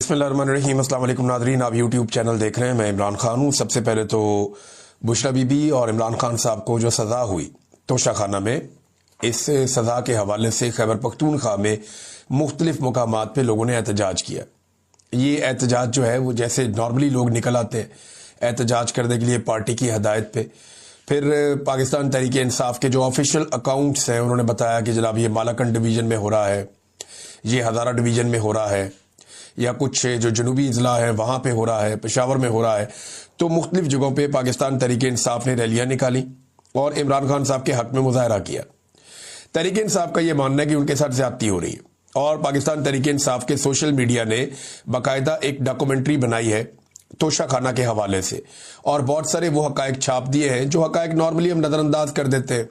बिस्मिल्लाहिर्रहमानिर्रहीम। अस्सलाम वालेकुम नाज़रीन, आप यूट्यूब चैनल देख रहे हैं। मैं इमरान खान हूँ। सबसे पहले तो बुशरा बीबी और इमरान खान साहब को जो सज़ा हुई तोशा खाना में, इस सज़ा के हवाले से खैबर पख्तूनख्वा में मुख्तलिफ मुकामात पे लोगों ने एहतजाज किया। ये एहतजाज जो है वो जैसे नॉर्मली लोग निकल आते हैं एहतजाज करने के लिए पार्टी की हदायत पे, फिर पाकिस्तान तहरीक इंसाफ के जो ऑफिशियल अकाउंट्स हैं उन्होंने बताया कि जनाब ये मालाकंड डिवीज़न में हो रहा है, ये हज़ारा डिवीज़न में हो रहा है, या कुछ जो जनूबी अजला है वहाँ पे हो रहा है, पेशावर में हो रहा है। तो मुख्तलिफ जगहों पे पाकिस्तान तहरीक इंसाफ ने रैलियाँ निकाली और इमरान खान साहब के हक में मुजाहरा किया। तहरीक इंसाफ का ये मानना है कि उनके साथ ज्यादती हो रही है और पाकिस्तान तहरीक इंसाफ के सोशल मीडिया ने बाकायदा एक डॉक्यूमेंट्री बनाई है तोशा खाना के हवाले से, और बहुत सारे वो हकायक छाप दिए हैं जो हकायक नॉर्मली हम नज़रअंदाज कर देते हैं।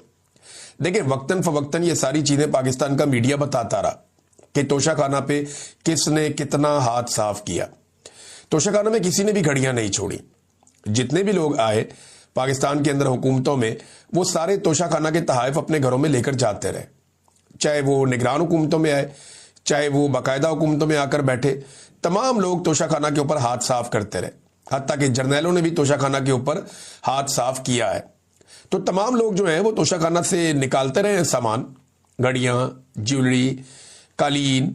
देखिए, वक्तन फवक्तन ये सारी चीज़ें पाकिस्तान का मीडिया बताता रहा कि तोशा खाना पे किसने कितना हाथ साफ किया। तोशा खाना में किसी ने भी घड़ियां नहीं छोड़ी। जितने भी लोग आए पाकिस्तान के अंदर हुकूमतों में, वो सारे तोशा खाना के तहाइफ अपने घरों में लेकर जाते रहे, चाहे वो निगरान हुकूमतों में आए, चाहे वो बाकायदा हुकूमतों में आकर बैठे। तमाम लोग तोशा खाना के ऊपर हाथ साफ करते रहे, हत्ता कि जर्नैलों ने भी तोशा खाना के ऊपर हाथ साफ किया है। तो तमाम लोग जो हैं वो तोशा खाना से निकालते रहे सामान, घड़ियां, ज्वेलरी, कालीन,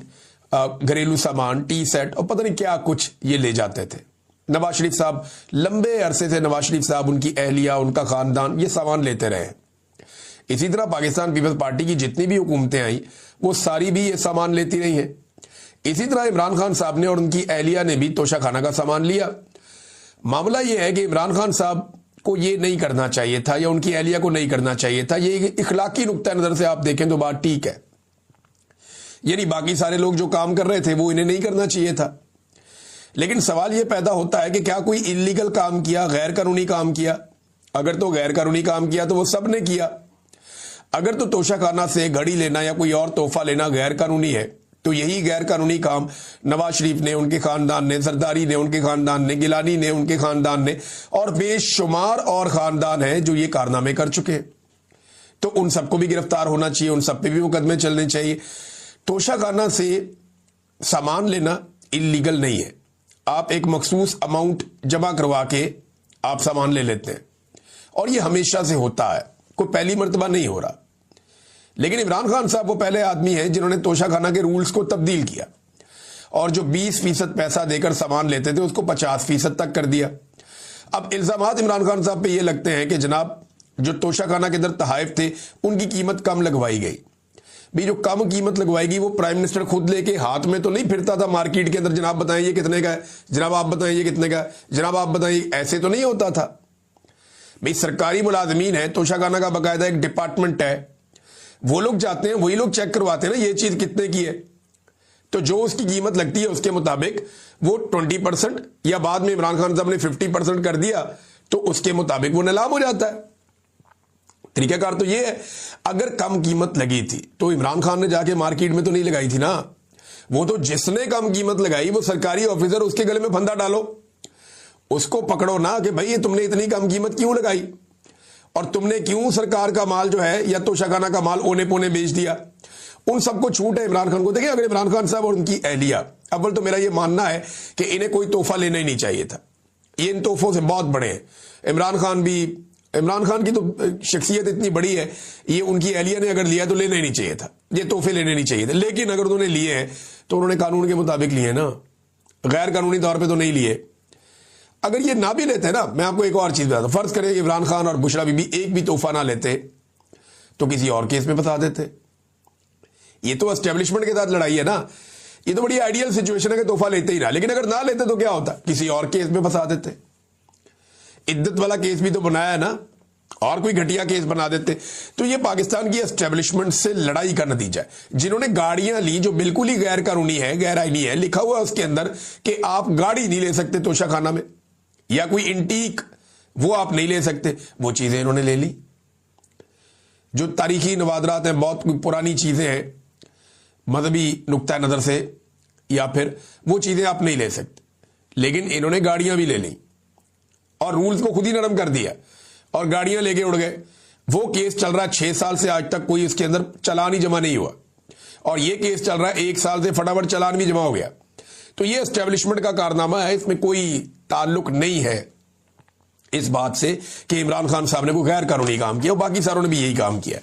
घरेलू सामान, टी सेट और पता नहीं क्या कुछ ये ले जाते थे। नवाज शरीफ साहब लंबे अरसे से, नवाज शरीफ साहब, उनकी अहलिया, उनका खानदान ये सामान लेते रहे। इसी तरह पाकिस्तान पीपल्स पार्टी की जितनी भी हुकूमतें आई वो सारी भी ये सामान लेती रही हैं। इसी तरह इमरान खान साहब ने और उनकी अहलिया ने भी तोशा खाना का सामान लिया। मामला ये है कि इमरान खान साहब को ये नहीं करना चाहिए था या उनकी अहलिया को नहीं करना चाहिए था। ये इखलाकी नुक्ता नजर से आप देखें तो बात ठीक है, यानी बाकी सारे लोग जो काम कर रहे थे वो इन्हें नहीं करना चाहिए था। लेकिन सवाल ये पैदा होता है कि क्या कोई इल्लीगल काम किया, गैर कानूनी काम किया? अगर तो गैर कानूनी काम किया तो वो सब ने किया। अगर तो तोशा खाना से घड़ी लेना या कोई और तोहफा लेना गैर कानूनी है, तो यही गैर कानूनी काम नवाज शरीफ ने, उनके खानदान ने, जरदारी ने, उनके खानदान ने, गिलानी ने, उनके खानदान ने, और बेशुमार और खानदान है जो ये कारनामे कर चुके हैं। तो उन सबको भी गिरफ्तार होना चाहिए, उन सब पे भी मुकदमे चलने चाहिए। तोशा खाना से सामान लेना इलीगल नहीं है। आप एक मखसूस अमाउंट जमा करवा के आप सामान ले लेते हैं और ये हमेशा से होता है, कोई पहली मर्तबा नहीं हो रहा। लेकिन इमरान खान साहब वो पहले आदमी हैं जिन्होंने तोशा खाना के रूल्स को तब्दील किया और जो 20% पैसा देकर सामान लेते थे उसको 50% तक कर दिया। अब इल्जामात इमरान खान साहब पे ये लगते हैं कि जनाब जो तोशा खाना के अंदर तहाइफ थे उनकी कीमत कम लगवाई गई। भी जो कम कीमत लगवाएगी वो प्राइम मिनिस्टर खुद लेके हाथ में तो नहीं फिरता था मार्केट के अंदर, जनाब बताएं ये कितने का है, जनाब आप बताएं ये कितने का है, जनाब आप बताएं, ऐसे तो नहीं होता था। भाई सरकारी मुलाजमीन है, तोशा खाना का बाकायदा एक डिपार्टमेंट है, वो लोग जाते हैं, वही लोग चेक करवाते हैं ना ये चीज कितने की है। तो जो उसकी कीमत लगती है उसके मुताबिक वो 20% या बाद में इमरान खान साहब ने 50% कर दिया तो उसके मुताबिक वो नीलाम हो जाता है। तरीकाकार तो ये है। अगर कम कीमत लगी थी तो इमरान खान ने जाके मार्केट में तो नहीं लगाई थी ना, वो तो जिसने कम कीमत लगाई वो सरकारी ऑफिसर, उसके गले में फंदा डालो, उसको पकड़ो ना कि भाई ये तुमने इतनी कम कीमत क्यों लगाई और तुमने क्यों सरकार का माल जो है या तोशा खाना का माल ओने पोने बेच दिया। उन सबको छूट है इमरान खान को। देखिए, अगर इमरान खान साहब और उनकी अहलिया, अव्वल तो मेरा ये मानना है कि इन्हें कोई तोहफा लेना ही नहीं चाहिए था, ये इन तोहफों से बहुत बड़े हैं। इमरान खान की तो शख्सियत इतनी बड़ी है, ये उनकी अहलिया ने अगर लिया तो लेना ही नहीं चाहिए था, ये तोहफे लेने नहीं चाहिए थे। लेकिन अगर उन्होंने लिए हैं तो उन्होंने कानून के मुताबिक लिए ना, गैर कानूनी तौर पे तो नहीं लिए। अगर ये ना भी लेते ना, मैं आपको एक और चीज बताता हूं, फर्ज करें इमरान खान और बुशरा बीबी एक भी तोहफा ना लेते तो किसी और केस में फंसा देते। ये तो एस्टेब्लिशमेंट के साथ लड़ाई है ना, ये तो बड़ी आइडियल सिचुएशन है कि तोहफा लेते ही ना, लेकिन अगर ना लेते तो क्या होता, किसी और केस में फंसा देते। इद्दत वाला केस भी तो बनाया है ना, और कोई घटिया केस बना देते। तो ये पाकिस्तान की एस्टेब्लिशमेंट से लड़ाई का नतीजा है। जिन्होंने गाड़ियां ली जो बिल्कुल ही गैर कानूनी है, गैर आईनी है, लिखा हुआ है उसके अंदर कि आप गाड़ी नहीं ले सकते तोशा खाना में, या कोई इंटीक वो आप नहीं ले सकते, वो चीजें इन्होंने ले ली। जो तारीखी नवादरात हैं, बहुत पुरानी चीजें हैं मजहबी नुक्ता नजर से, या फिर वो चीजें आप नहीं ले सकते, लेकिन इन्होंने गाड़ियां भी ले ली और रूल्स को खुद ही नरम कर दिया और गाड़ियां लेके उड़ गए। वो केस चल रहा है 6 साल से, आज तक कोई इसके अंदर चालान ही जमा नहीं हुआ, और ये केस चल रहा है 1 साल से, फटाफट चालान भी जमा हो गया। तो ये एस्टेब्लिशमेंट का कारनामा है, इसमें कोई ताल्लुक नहीं है इस बात से कि इमरान खान साहब ने कोई गैर कानूनी काम किया, और बाकी सारों ने भी यही काम किया।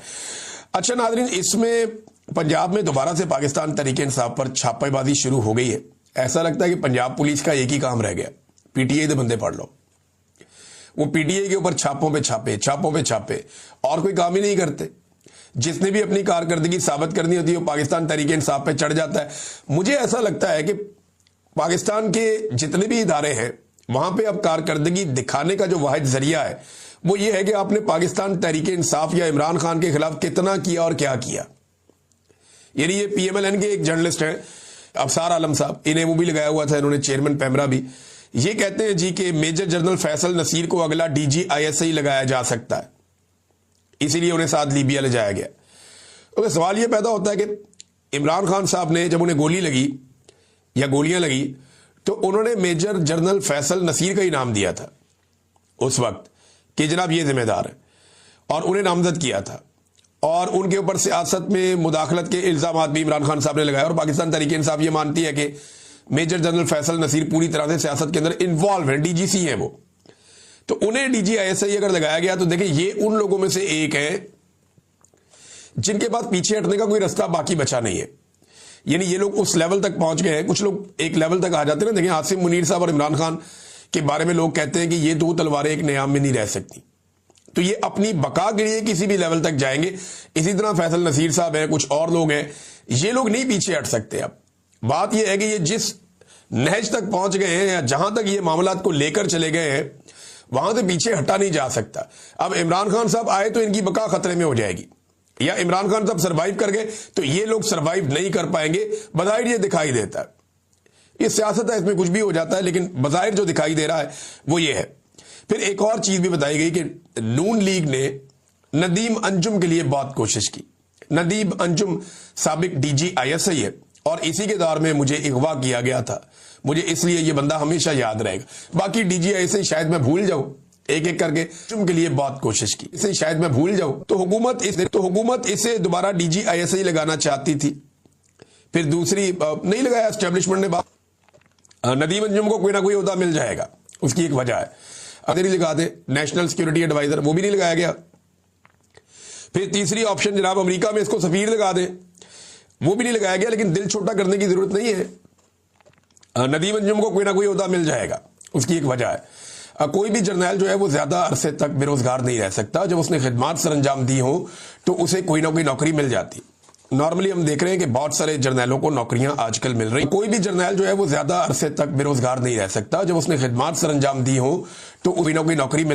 अच्छा नाज़रीन, इसमें पंजाब में दोबारा से पाकिस्तान तहरीक इंसाफ पर छापेबाजी शुरू हो गई है। ऐसा लगता है कि पंजाब पुलिस का एक ही काम रह गया, पीटीआई के बंदे पढ़ लो। वो पीटीआई के ऊपर छापों पे छापे और कोई काम ही नहीं करते। जिसने भी अपनी कारकर्दगी साबित करनी होती है वो पाकिस्तान तहरीक इंसाफ पे चढ़ जाता है। मुझे ऐसा लगता है कि पाकिस्तान के जितने भी इदारे हैं वहां पे अब कारकर्दगी दिखाने का जो वाहिद जरिया है वो ये है कि आपने पाकिस्तान तहरीक इंसाफ या इमरान खान के खिलाफ कितना किया और क्या किया। यानी ये पीएमएलएन के एक जर्नलिस्ट हैं अफसार आलम साहब, इन्हें वो भी लगाया हुआ था इन्होंने, चेयरमैन पैमरा भी, ये कहते हैं जी कि मेजर जनरल फैसल नसीर को अगला डीजी आईएसआई लगाया जा सकता है, इसीलिए उन्हें साथ लीबिया ले जाया गया। तो सवाल ये पैदा होता है कि इमरान खान साहब ने जब उन्हें गोली लगी या गोलियां लगी तो उन्होंने मेजर जनरल फैसल नसीर का ही नाम दिया था उस वक्त कि जनाब ये जिम्मेदार है, और उन्हें नामजद किया था, और उनके ऊपर सियासत में मुदाखलत के इल्जाम भी इमरान खान साहब ने लगाए। और पाकिस्तान तहरीक इंसाफ ये मानती है कि मेजर जनरल फैसल नसीर पूरी तरह से सियासत के अंदर इन्वॉल्व है, डीजीसी है वो, तो उन्हें डीजी आईएसआई अगर लगाया गया तो देखिए ये उन लोगों में से एक है जिनके पास पीछे हटने का कोई रास्ता बाकी बचा नहीं है। यानी ये लोग उस लेवल तक पहुंच गए हैं, कुछ लोग एक लेवल तक आ जाते हैं ना। देखिए आसिम मुनीर साहब और इमरान खान के बारे में लोग कहते हैं कि ये दो तलवारें एक नियाम में नहीं रह सकती, तो ये अपनी बका के लिए किसी भी लेवल तक जाएंगे। इसी तरह फैसल नसीर साहब हैं, कुछ और लोग हैं, ये लोग नहीं पीछे हट सकते। अब बात यह है कि ये जिस नहज तक पहुंच गए हैं या जहां तक ये मामलात को लेकर चले गए हैं वहां से पीछे हटा नहीं जा सकता। अब इमरान खान साहब आए तो इनकी बका खतरे में हो जाएगी, या इमरान खान साहब सर्वाइव कर गए तो ये लोग सर्वाइव नहीं कर पाएंगे। बज़ाहिर ये दिखाई देता है, ये सियासत है, इसमें कुछ भी हो जाता है, लेकिन बज़ाहिर जो दिखाई दे रहा है वो ये है। फिर एक और चीज भी बताई गई कि नून लीग ने नदीम अंजुम के लिए बहुत कोशिश की। नदीम अंजुम साबिक डीजी आईएसआई है और इसी के दौर में मुझे अगवा किया गया था, मुझे इसलिए ये बंदा हमेशा याद रहेगा। बाकी डीजी आईएसआई शायद मैं भूल जाऊं, एक एक करके अंजुम के लिए बहुत कोशिश की, इसे शायद मैं भूल जाऊं। तो हुकूमत इसे दोबारा डीजी आईएसआई लगाना चाहती थी, फिर दूसरी नहीं लगाया एस्टेब्लिशमेंट ने बात। नदीम अंजुम को कोई ना कोई ओहदा मिल जाएगा, उसकी एक वजह है। अगर लगा दे नेशनल सिक्योरिटी एडवाइजर, वो भी नहीं लगाया गया। फिर तीसरी ऑप्शन जनाब अमेरिका में इसको सफीर लगा दे, वो भी नहीं लगाया गया। लेकिन दिल छोटा करने की जरूरत नहीं है, नदीम अंजुम को कोई ना कोई ओहदा मिल जाएगा, उसकी एक वजह है। कोई भी जर्नैल जो है वो ज्यादा अरसे तक बेरोजगार नहीं रह सकता। जब उसने खिदमात सर अंजाम दी हो तो उसे कोई ना कोई नौकरी मिल जाती। नॉर्मली हम देख रहे हैं कि बहुत सारे जर्नैलों को नौकरियां आजकल मिल रही। कोई भी जर्नैल जो है वो ज्यादा अरसे तक बेरोजगार नहीं रह सकता। जब उसने खिदमात सर अंजाम दी हो तो कोई ना कोई नौकरी मिल